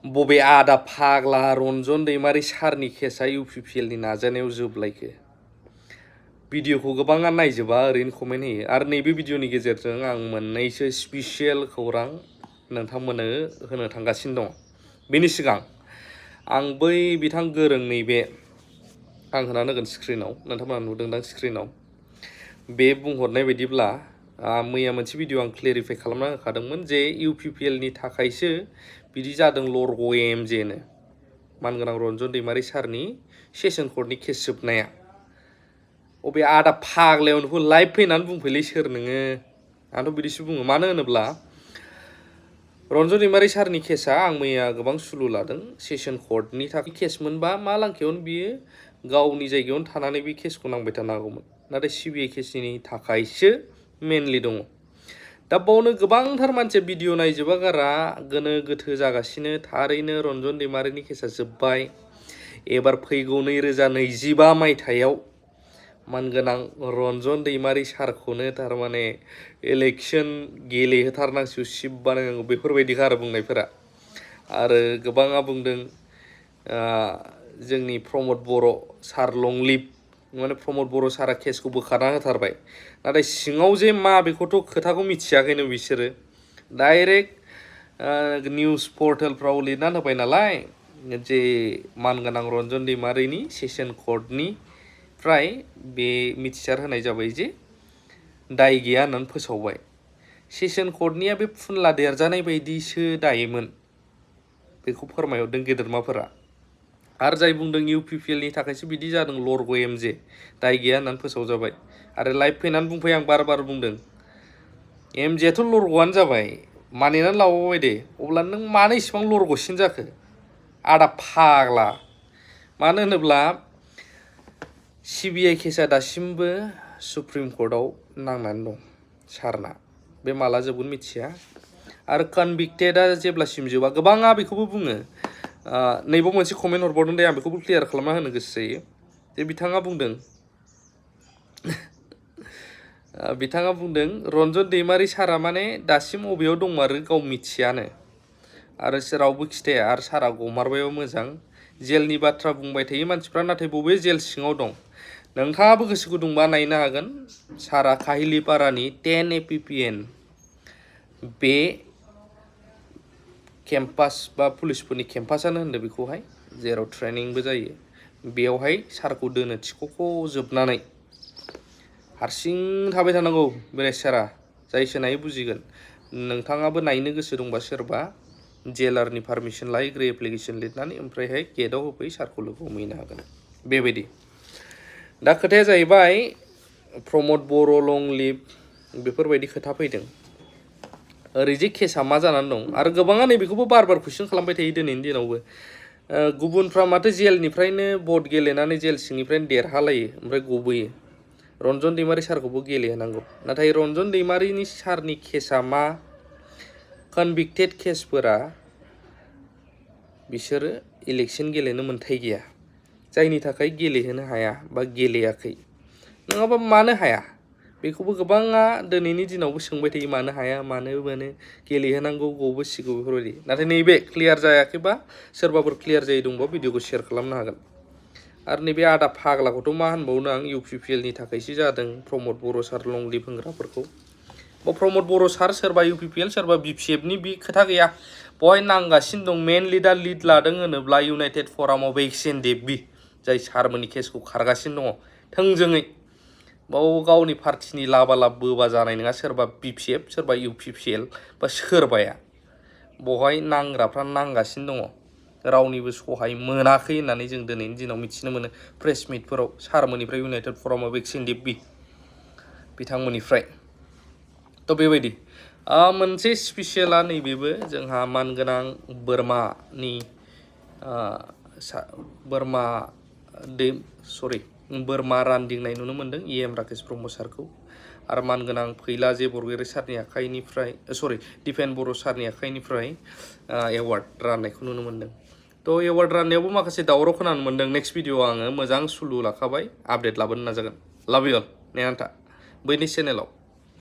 बबे आदा फाग्ला रन्जन दैमारि सारनि केसआ इउपिपिएलनि नाजानायाव जोबलायखो भिडिअखौ गोबाङा नायजोबा ओरैनो कमेन्ट होयो आरो नैबे भिडिअनि गेजेरजों आं मोननैसो स्पेसियेल खौरां नोंथांमोननो होनो थांगासिनो दं। बेनि सिगां आं बै बिथां गोरों नैबे आं होना होगोन स्क्रिनाव नोंथांमोना नुदोंदां स्क्रिनाव बे बुंहरनाय बायदिब्ला मैया मोनसे भिडिअ आं क्लेरिफाइ खालामना होखादोंमोन जे इउपिपिएलनि थाखायसो बिदि जादों लरग' एमजेनो मानगोनां रन्जन दैमारि सारनि सेसन कर्टनि केस जोबनाया अबे आदा फाग्लायाव नोंखौ लाइभ फैनानै बुंफैलै सोर नोङो आंथ' बिदिसो बुङो मानो होनोब्ला रन्जन दैमारि सारनि केसआ आं मैया गोबां सुलु लादों सेसन कर्टनि थाखाय केस मोनबा मा लांखायावनो बियो गावनि जायगायावनो थानानै बे केसखौ नांबाय थानो हागौमोन नाथाय सिबिआइ केसनि थाखायसो मेनलि दङ दा बावनो गोबांथार मानसिया भिडिअ नायजोबा गारा गोनो गोथो जागासिनो थारैनो रन्जन दैमारिनि केसआ जोब्बाय एबार फैगौ 2025 मायथाइयाव मानगोनां रन्जन दैमारि सारखौनो थारमाने इलेक्शन गेलेहोथारनांसिगौ सिप बानायनांगौ बेफोरबायदिखा आरो बुंनायफोरा आरो गोबाङा बुंदों जोंनि प्रमद बर' सार लं लिभ माने प्रमद बर' सारा केसखौ बोखारना होथारबाय नाथाय सिङाव जे मा बेखौथ' खोथाखौ मिथियाखैनो बिसोरो डाइरेक्ट निउस पर्टेलफ्राव लिरनानै होबाय नालाय जे मानगोनां रन्जन दैमारिनि सेसन कर्टनिफ्राय बे मिथिसार होनाय जाबाय जे दाय गैया होननानै फोसावबाय सेसन कर्टनिया बे फुनला देरजानाय बायदिसो दायोमोन बेखौ फोरमायहरदों गेदेरमाफोरा आरो जाय बुंदों इउपिपिएलनि थाखायसो बिदि जादों लरग' एमजे दाय गैया होननानै फोसावजाबाय आरो लाइभ फैनानै बुंफैयो आं बार बार बुंदों एमजेआथ' लरग'आनो जाबाय मानिनानै लाबावबाय दे अब्ला नों मानो इसिबां लरग'सिन जाखो आदा फाग्ला मानो होनोब्ला सिबिआइ केसआ दासिमबो सुप्रिम कर्टआव नांनानै दं सारना बे माला जोबगोन मिथिया आरो कनभिक्टेडआ जेब्लासिम जोबा गोबाङा बेखौबो बुङो नैबाव मोनसे कमेन्ट हरबावदों दे आं बेखौबो क्लियार खालामना होनो गोसो जायो जे बिथाङा बुंदों रन्जन दैमारि सारा माने दासिम अबेयाव दंमारो गाव मिथियानो आरो रावबो खिथाया आरो सारा गमारबायबो मोजां जेलनि बाथ्रा बुंबाय थायो मानसिफ्रा नाथाय बबे जेल सिङाव दं नोंथाङाबो गोसो गुदुंबा नायनो हागोन सारा काहिलिपारानि 10 APPN बे केम्पास बा पुलिसफोरनि केम्पासानो होनदों बेखौहाय जेराव ट्रेनिंबो जायो बेयावहाय सारखौ दोनो थिख'ख'जोबनानै हारसिं थाबाय थानांगौ बेराय सारा जायसो नायै बुजिगोन नोंथाङाबो नायनो गोसो दंबा सोरबा जेलारनि पारमिसन लाहैग्रो एप्लिकेसन लिरनानै ओमफ्रायहाय गेटआव होफै सारखौ लोगो हमहैनो हागोन बेबायदि दा खोथाया जाहैबाय प्रमद बर' लं लिभ बेफोरबायदि खोथा फैदों ओरैजे केसआ मा जानानै दं आरो गोबाङा नैबेखौबो बार बार कुइसन खालामबाय थायो दिनैनि दिनावबो गुबुनफ्रा माथो जेलनिफ्रायनो भट गेलेनानै जेल सिंनिफ्रायनो देरहालायो ओमफ्राय गबोयो रन्जन दैमारि सारखौबो गेलेहोनांगौ नाथाय रन्जन दैमारिनि सारनि केसआ मा कनभिक्टेड केसफोरा बिसोरो इलेक्शन गेलेनो मोन्थाय गैया जायनि थाखाय गेलेहोनो हाया बा गेलेयाखै नङाबा मानो हाया बेखौबो गोबाङा दिनैनि दिनावबो सोंबाय थायो मानो हाया मानो मोनो गेलेहोनांगौ गबोसिगौ बेफोरबायदि नाथाय नैबे क्लियार जायाखैबा सोरबाफोर क्लियार जायै दंबा भिडिअखौ शेयार खालामनो हागोन आरो नैबे आदा फाग्लाखौथ' मा होनबावनो आं इउपिपिएलनि थाखायसो जादों प्रमद बर' सार लं लिभ होनग्राफोरखौ प्रमद बर' सार सोरबा इउपिपिएल सोरबा बिपिएफनि बे खोथा गैया बहाय नांगासिनो दं मेनलि दा लिड लादों होनोब्ला इउनाइटेड फराम अफ एक्सन देबि जाय सारमोननि केसखौ खारगासिनो दङ थोंजोङै बाव गावनि पार्टिनि लाबा लाब बोबा जानाय नङा सोरबा बिपिएफ सोरबा इउपिपिएल बा सोरबाया बहाय नांग्राफ्रा नांगासिनो दङ रावनिबो सहाय मोनाखै होननानै जों दिनैनि दिनाव मिथिनो मोनो प्रेस मिटफोराव सारमोननिफ्राय इउनाइटेड फराम अफ एक्सन देबि बिथांमोननिफ्राय थ' बेबायदि मोनसे स्पेसियेला नैबेबो जोंहा मानगोनां बोरमा रानदिंनाय नुनो मोन्दों EM राकेश ब्रह्म सारखौ आरो मानगोनां फैला जे बरगयारि सारनि आखाइनिफ्राय दिपेन बर' सारनि आखाइनिफ्राय एवार्ड राननायखौ नुनो मोन्दों थ' एवार्ड राननायावबो माखासे दावराव खोनानो मोन्दों नेक्स्ट भिडिअ आङो मोजां सुलु लाखाबाय आपडेट लाबोनो नाजागोन लाभ इउ अल नेनानै था बैनि चेनेलाव